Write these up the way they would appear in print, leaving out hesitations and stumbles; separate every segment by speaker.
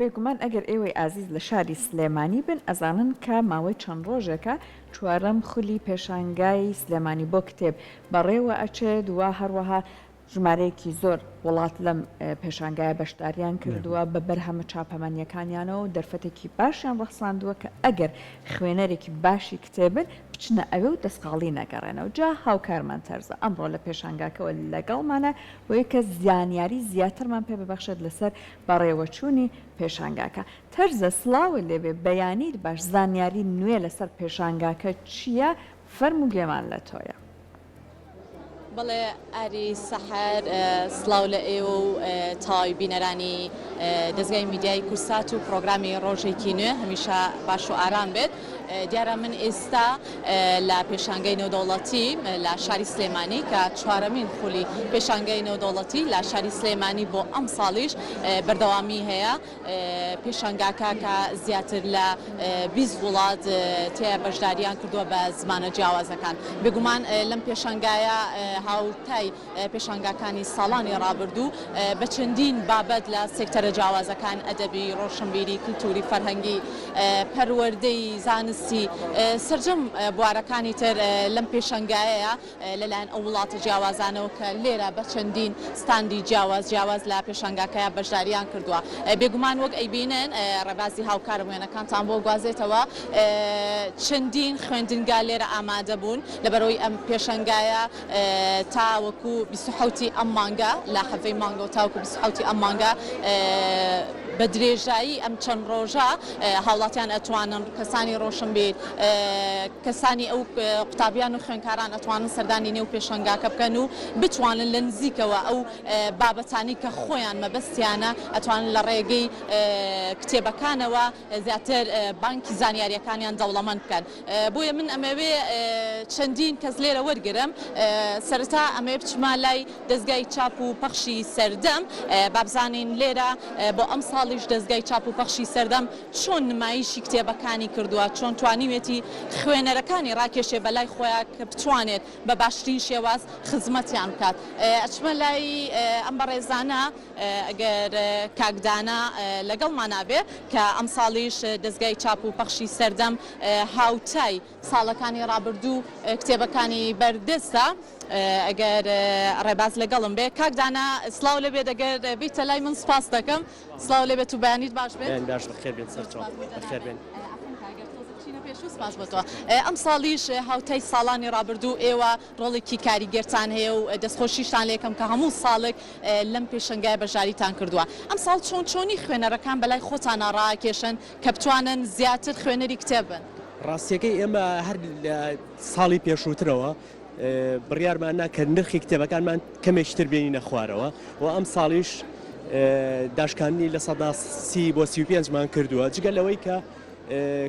Speaker 1: بێگومان ئەگەر ئێوەی ئازیز لە شاری سلێمانی بن ئەزانن کە ماوەی چەند ڕۆژێکە چوارەم خولی پێشانگای سلێمانی بۆ کتێب بەڕێوە ئەچێت و هەروەها ژمارەیەکی زۆر وڵات لەم پێشانگایە بەشداریان کردووە بە بەرهەمە چاپەمەنیەکانیانەوە دەرفەتێکی باشیان ڕەخساندووە کە ئەگەر خوێنەرێکی باشی کتێبن بچنە ئەوێ و دەستقاڵی نەگەڕێنەوە جا هاوکارمان تەرزە ئەمڕۆ لە پێشانگاکەوە لەگەڵمانە بۆ یەکە زانیاری زیاترمان پێ ببەخشێت لەسەر بەڕێوەچوونی پێشانگاکە تەرزە سڵاوە لێبێ بەیانیت باش زانیاری نوێ لەسەر پێشانگاکە چییە فەرمو گێمان لە تۆیە
Speaker 2: بەڵێ ئاری سەحەر سڵاو لە ئێوە و تاوای بینەرانی دەستگای میدیای کورسات و پرۆگرامی ڕۆژێکی نوێ هەمیشە باش و ئارام بێت دیارە من ئێستا لە پێشانگای نێودەوڵەتی لە شاری سلێمانی کە چوارەمین خولی پێشانگای نێودەوڵەتی لە شاری سلێمانی بۆ ئەم ساڵیش بەردەوامی هەیە پێشانگاکە کە زیاتر لە 20 وڵات تێ بەشداریان کردووە بە زمانە جیاوازەکان بێگومان لەم پێشانگایە هاوتای پێشانگاکانی ساڵانی ڕابردوو بە چەندین بابەت لە سێکتەرە جیاوازەکان ئەدەبی ڕۆشنبیری کلتوری فەرهەنگی پەروەردەی زانستی سرجەم بوارەکانی تر لەم پێشەنگایەیە لەلایەن ئەو وڵاتە جیاوازانەوە کە لێرە بە چەندین ستاندی جیاواز لە پێشەنگاکەیە بەشداریان کردووە بێگومان وەک ئەیبینن ڕێبازی هاوکارە وێنەکانتان بۆ گوازێتەوە چەندین خوێندنگا لێرە ئامادە بوون لەبەرەوەی ئەم پێشەنگایە تاوەکو 27 ئەم مانگە لە هەڤەی مانگە و تاوەکو 27 ئەم مانگە بە درێژایی ئەم چەند ڕۆژە هاوڵاتیان ئەتوانن کەسانی ڕۆشنبیر کەسانی ئەو قوتابیان و خوێندکاران ئەتوانن سەردانی نێو پێشەنگاکە بکەن و بتوانن لە نزیکەوە ئەو بابەتانی کە خۆیان مەبەستیانە ئەتوانن لە ڕێگەی کتێبەکانەوە زیاتر بانکی زانیاریەکانیان دەوڵەمەند بکەن بۆیە من ئەمەوێ چەندین کەس لێرە وەرگرم سەرەتا ئەمێ بچما لای دەستگای چاپ و پەخشی سەردەم بابزانین لێرە بۆ ئەم ساڵیش دەستگای چاپ و پەخشی سەردەم چۆن نمایشی کتێبەکانی کردووە چۆن توانیوێتی خوێنەرەکانی ڕاکێشێ بەلای خۆیان کە بتوانێت بە باشترین شێواز خزمەتیان بکات ئەچمە لای ئەم بەڕێزانە ئەگەر کاکدانە لەگەڵمان نابێ کە ئەم ساڵیش دەستگای چاپ و پەخشی سەردەم هاوتای ساڵەکانی ڕابردوو کتێبەکانی بەردەستە ئەگەر ڕێباز لەگەڵم بێ کاکدانە سڵاو لەبێت ئەگەر بیتە لای من سپاس دەکەم سڵاو لەبێت و بەیانیت باش بێت
Speaker 3: باش بخێر بێت سەرچاو بخێر بێن
Speaker 2: ئەم ساڵیش هاوتای ساڵانی ڕابردوو ئێوە ڕۆڵێکی کاریگەرتان هەیە و دەستخۆشیشتان لێکم کە هەموو ساڵێک لەم پێشەنگای بەژاریتان کردووە ئەم ساڵ چۆنی خوێنەرەکان بەلای خۆتانە ڕاکێشن کە بتوانن زیاتر خوێنەری کتێبن
Speaker 3: ڕاستیەکەی ئێمە هەر ساڵی پێشووترەوە بڕیارماننا کە نرخی کتێبەکانمان کەمێکتر بێنینە خوارەوە و ئەم ساڵیش داشکانی لە سەدا 30 بۆ 35مان کردووە جگەل لەوەی کە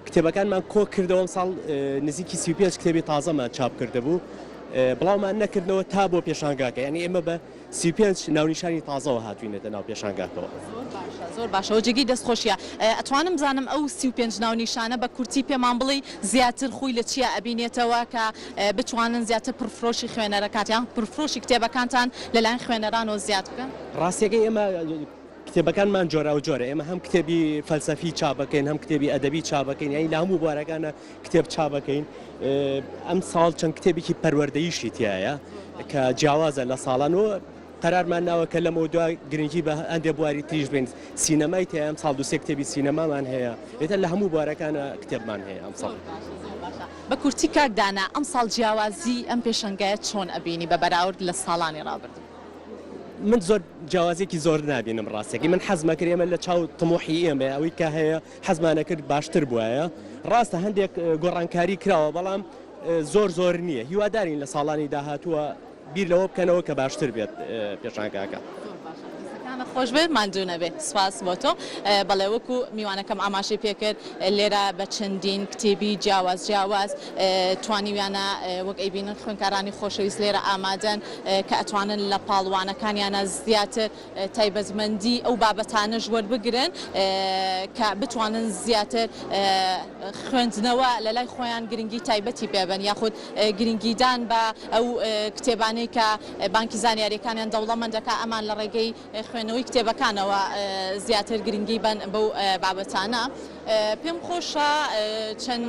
Speaker 3: کتێبەکانمان کۆ کردەوە ساڵ نزیکی 35 کتێبی تازەمان چاپ کرده بوو بڵاومان نەکردنەوە تا بۆ پێشانگاکە یعنی ئێمە بە 35 ناونیشانی تازەوە هاتوینێتە ناو پێشانگاکەوە
Speaker 2: زۆر باشە جگی دەستخۆشیە ئەتوانم زانم ئەو 35 ناونیشانە بە کورتی پێمان بڵێ زیاتر خۆی لە چیە ئەبینێتەوە کە بتوانن زیاتر پرفرۆشی خوێنەرەکاتیان پرفرۆشی کتێبەکانتان لەلایەن خوێنەرانەوە زیاد بکەن
Speaker 3: ڕاستیەکەی ئێمە کتێبەکانمان جۆرا و جۆرە ئێمە هەم کتێبی فەلسەفی چاپەکەین هەم کتێبی ئەدەبی چاپەکەین یعنی لە هەموو بوارەکانە کتێب چاپەکەین ئەم ساڵ چەند کتێبێکی پەروەردەییشی تایە کە جیاوازە لە ساڵانەوە قەرارمان ناوە کە لەمە دوای گرنگی بە ئەندێ بواری تریش بین سینەمای تیا ئەم ساڵ دووسێ کتێبی سینەمامان هەیە ئێتە لە هەموو بوارەکانە کتێبمان هەیە ئەم ساڵ
Speaker 2: بە کورتی کاکدانە ئەم ساڵ جیاوازی ئەم پێشەنگایە چۆن ئەبینی بە بەراورد لە ساڵانی ڕابردوو
Speaker 3: من زۆر جیاوازێکی زۆر نابینم ڕاستێکی من حەزمەکرد ئێمە لە چاو تمۆحی ئێمە ئەوەی کە هەیە حەزمانە کرد باشتر بووایە ڕاستە هەندێک گۆڕانکاری کراوە بەڵام زۆر نییە هیوادارین لە ساڵانی داهاتووە بیر لەوە بکەنەوە کە باشتر بێت پێشانگاکە
Speaker 2: خۆش بێت ماندوو نەبێت سپاس بۆ تۆ بەڵێ وەکو میوانەکەم ئاماژەی پێکرد لێرە بە چەندین کتێبی جیاواز توانیویانە وەک ئەیبینن خوێندکارانی خۆشەویست لێرە ئامادەن کە ئەتوانن لە پاڵوانەکانیانە زیاتر تایبەتمەندی ئەو بابەتانەش وەربگرن کە بتوانن زیاتر خوێندنەوە لە لای خۆیان گرنگی تایبەتی پێبن یاخود گرنگیدان بە ئەو کتێبانەی کە بانکی زانیاریەکانیان دەوڵەمەندەکە ئەمان لە ڕێگەی خوێن خوێندنەوەی کتێبەکانەوە زیاتر گرنگی بن بەو بابەتانە پێم خۆشە چەند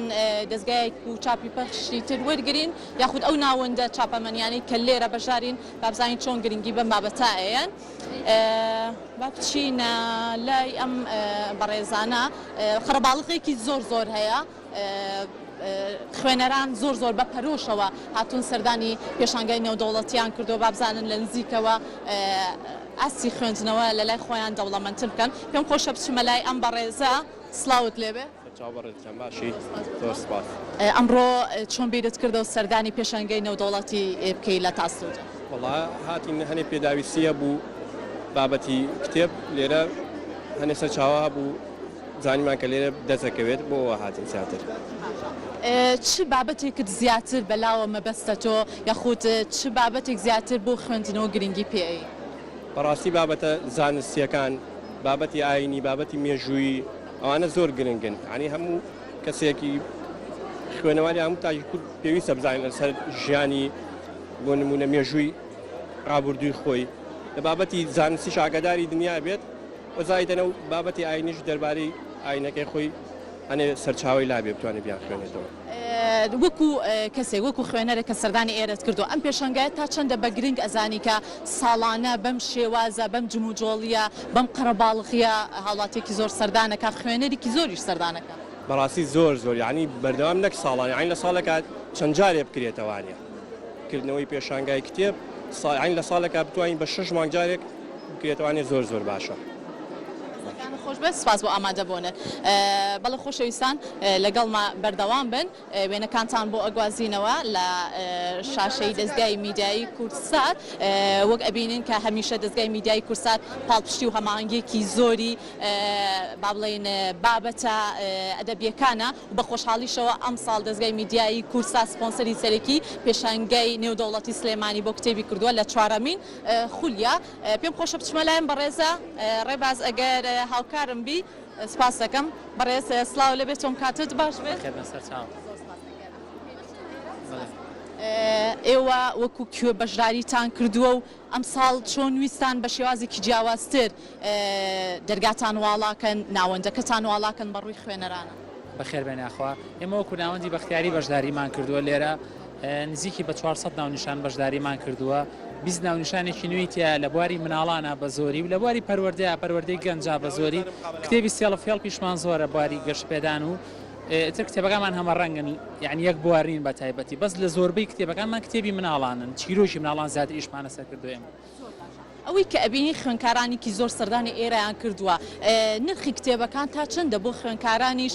Speaker 2: دەستگایەک و چاپی پەخشی تر وەرگرین یاخود ئەو ناوەندە چاپەمەنیانی کە لێرە بەژارین با بزانین چۆن گرنگی بەم بابەتایەن با بچینە لای ئەم بەڕێزانە خەرەباڵغێکی زۆر هەیە خوێنەران زۆر بە پەرۆشەوە هاتوون سەردانی پێشانگای نێودەوڵەتیان کردو با بزانن لە نزیکەوە ئاسی خوێندنەوە لە لای خۆیان دەوڵەمەندتر بکەن پێم خۆشە بچمە لای ئەم بەڕێزە سلااوت لێبێ ئەمڕۆ چۆن بیرت کردەوە سەردانی پێشانگەی نێودەوڵەتی بکەی لە تاسوود
Speaker 4: وڵا هاتین هەنێ پێداویستیە بوو بابەتی کتێب لێرە هەنێ سەرچاوە بوو زانیمان کە لێرە دەستەکەوێت بۆەوە هاتین زیاتر
Speaker 2: چ بابەتێکت زیاتر بەلاوە مەبەستە تۆ یاخود چ بابەتێک زیاتر بۆ خوێندنەوە گرنگی پێی
Speaker 4: بەڕاستی بابەتە زانستیەکان بابەتی ئاینی بابەتی مێژووی ئەوانە زۆر گرنگن عنی هەموو کەسێکی خوێنەوەی هەموو تاژی کورد پێویستە بزانین لەسەر ژیانی بۆ نمونە مێژووی ڕابردووی خۆی لە بابەتی زانستی شاگەداری دنیا بێت وەزایدەنە و بابەتی ئاینیش دەربارەی ئاینەکەی خۆی ئەنێ سەرچاوی لابێ بتوانێت بیان خوێنێتەوە
Speaker 2: وەکو کەسێک وەکو خوێنەرە کە سەردانی ئێرەت کردو ئەم پێشەنگایە تا چەندە بە گرنگ ئەزانی کە ساڵانە بەم شێوازە بەم جموجۆڵیە بەم قەرەباڵغیە هاوڵاتێکی زۆر سەردانەکە خوێنەرێکی زۆریش سەردانەکە
Speaker 4: بەڕاستی زۆر یعنی بەردەوام نەک ساڵانی عین لە ساڵێکە چەند جارێ بکرێتەوانە کردنەوەی پێشانگای کتێب عین لە ساڵێکە بتوانین بە 6 مانگ جارێک بکرێتوانێ زۆر باشە
Speaker 2: خۆش بێت سپاس بۆ ئامادەبوونت بەڵێ خۆشەویستان لەگەڵما بەردەوام بن وێنەکانتان بۆ ئەگوازینەوە لە شاشەی دەستگای میدیایی کورسات وەک ئەبینین کە هەمیشە دەستگای میدیایی کورسات پاڵپشتی و هەماهەنگێکی زۆری با بڵێن بابەتە ئەدەبیەکانە و بە خۆشحاڵیشەوە ئەم ساڵ دەستگای میدیایی کورسات سپۆنسەری سەرەکی پێشانگای نێودەوڵەتی سلێمانی بۆ کتێبی کردووە لە 4مین خولیا پێم خۆشە بچمە لایەن بەڕێزە ڕێباز ئەگەر هاوکارم بی سپاس دەکەم بەڕێز سلااو لەبێت تۆم کاتت باش بێت ئێوە وەکو کوێ بەشداریتان کردووە و ئەم ساڵ چۆن ویستان بە شێوازێکی جیاوازتر دەرگاتان واڵاکەن ناوەندەکەتان واڵاکەن بەڕووی خوێنەرانە
Speaker 5: بەخێر بێناخوا ئێمە وەکو ناوەندی بەختیاری بەشداریمان کردووە لێرە نزیکی بە 400 ناونیشان بەشداریمان کردووە 20 ناونیشانێکی نوێیتە لە بواری مناڵانە بە زۆری و لە بواری پەروەردەی گەنجا بە زۆری کتێبی سێڵە فێڵ پیشمان زۆرە بواری گەشتپێدان و تر کتێبەکانمان هەمە ڕەنگن یعنی یەک بوارین بە تایبەتی بەس لە زۆربەی کتێبەکانمان کتێبی مناڵانن چیرۆژی مناڵان زیاتر ئیشمانە سەر کردوێمە
Speaker 2: ئەوەی کە ئەبینی خوێنکارانێکی زۆر سەردانی ئێرەیان کردووە نرخی کتێبەکان تا چەندە بۆ خوێنکارانیش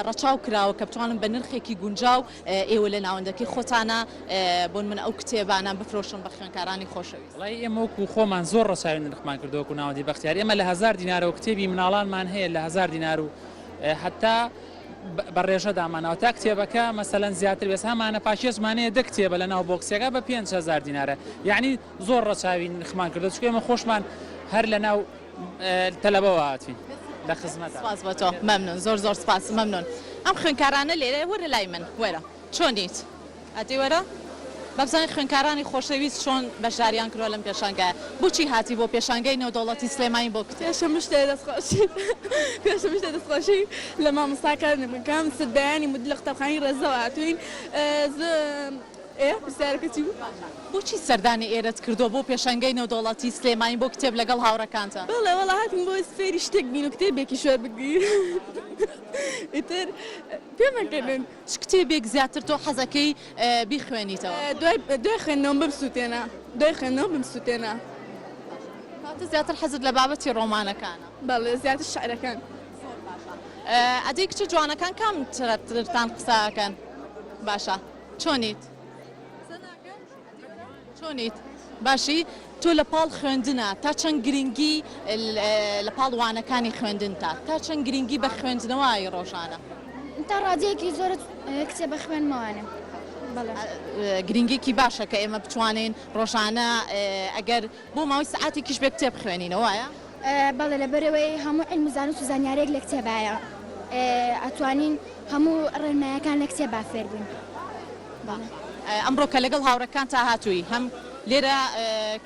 Speaker 2: ڕەچاو کراوە کە بتوانن بە نرخێکی گونجاو ئێوە لە ناوەندەکەی خۆتانە بۆن من ئەو کتێبانە بفرۆشن بە خوێنکارانی خۆشەویست
Speaker 5: وڵای ئێمە وەکو خۆمان زۆر ڕەچاوی نرخمان کردووەکو ناوەندی بەختیاری ئێمە لە 1000 دینارەوە کتێبی مناڵانمان هەیە لە 1000 دینار و حتا بەڕێژە دامانەوە تا کتێبەکە مەسەلەن زیاتر بێت هەمانە پاشێزمانەیە دە کتێبە لە ناو بۆکسێکە بە 5000 دینارە یعنی زۆر ڕەچاوی نرخمان کردو چکە ئێمە خۆشمان هەر لە ناو تەلەبەوە هاتوین لە خزمەت
Speaker 2: سپاس بۆ تۆ مەمنون زۆر سپاس مەمنون ئەم خوێنکارانە لێرە وەرە لای من وەرە چۆنیت ئەتی وەرە بەبزانین خوێنکارانی خۆشەویست چۆن بەشداریان کردووە لەم پێشانگایە بۆچی هاتی بۆ پێشانگای نێودەوڵەتی سلێمانی بۆ کتێب
Speaker 6: پێشەم شتێ دەستخۆشی لە مامۆستاکارم سبیانی مدیر لە قوتابخانەی ڕێزەوە هاتووین پرسیارەکەتی بوو
Speaker 2: بۆچی سەردانی ئێرەت کردووە بۆ پێشانگای نێودەوڵەتی سلێمانی بۆ کتێب لەگەڵ هاوڕەکانتە
Speaker 6: بەڵێ وەڵا هاتین بۆ فێری شتێک بین و کتێبێکی شوێر بگیر ئیتر پێمەکردن
Speaker 2: چ کتێبێک زیاتر تۆ حەزەکەی بیخوێنیتەوە
Speaker 6: دوای خوێندنەوە بمسووتێنە دوای خوێندنەوە بمسووتێنە
Speaker 2: کاتە زیاتر حەزت لە بابەتی ڕۆمانەکانە
Speaker 6: بەڵێ زیاتر شعرەکان
Speaker 2: ئەدەی کچە جوانەکان کام ترتان قساکەن باشە چۆنیت چۆنیت باشی تۆ لە پاڵ خوێندنە تا چەند گرنگی لە پاڵ وانەکانی خوێندن تا چەند گرنگی بە خوێندنەوەی ڕۆژانە
Speaker 7: تا ڕادەیەکی زۆر کتێبە خوێنمەوانە
Speaker 2: گرنگێکی باشە کە ئێمە بتوانین ڕۆژانە ئەگەر بۆ ماوەی سەعاتێکیش بێ کتێب خوێنینەوەیە
Speaker 7: بەڵێ لەبەرەوەی هەموو علم و زانست و زانیارێک لە کتێبایە ئەتوانین هەموو ڕێنمایەکان لە کتێبا فێر بووین
Speaker 2: ئەمڕۆ کە لەگەڵ هاوڕەکان تا هاتووی هەم لێرە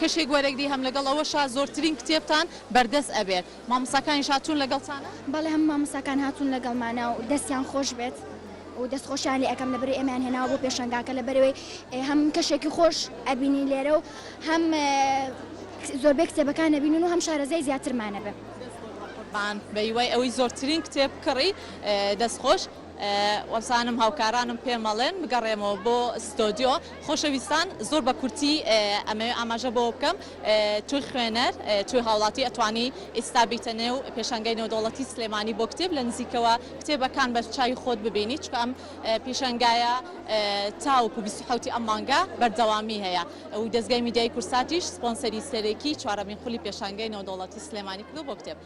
Speaker 2: کەشێک وەرەگری هەم لەگەڵەوەشا زۆرترین کتێبتان بەردەست ئەبێت مامۆستاکانی شاتون لەگەڵتانە
Speaker 7: بەڵێ هەم مامۆستاکان هاتوون لەگەڵمانە و دەستیان خۆش بێت و دەستخۆشیان لێ ئەەکەم لەبەر ئێمان هێناوە بۆ پێشنگاکە لەبەرەوەی هەم کەشێکی خۆش ئەبینی لێرە و هەم زۆربەی کتێبەکان نەبینن و هەم شارەزای زیاترمانە بێ
Speaker 2: بەیوای ئەوەی زۆرترین کتێب کڕی دەستخۆش وەسانم هاوکارانم پێمەڵێن بگەڕێمەوە بۆ ستۆدیۆ خۆشەویستان زۆر بە کورتی ئەمە ئاماژە بۆ بکەم توی خوێنەر توی هاوڵاتی ئەتوانی ئێستا بیتە نێو پێشەنگای نێودەوڵەتی سلێمانی بۆ کتێب لە نزیکەوە کتێبەکان بە چای خۆت ببینی چکە ئەم پێشەنگایە تاوکو 27 ئەم مانگا بەردەوامی هەیە ئەو دەستگای میدیای کورساتیش سپۆنسەری سەرێکی چوارەمین خولی پێشەنگای نێودەوڵەتی سلێمانی کردو بۆ کتێب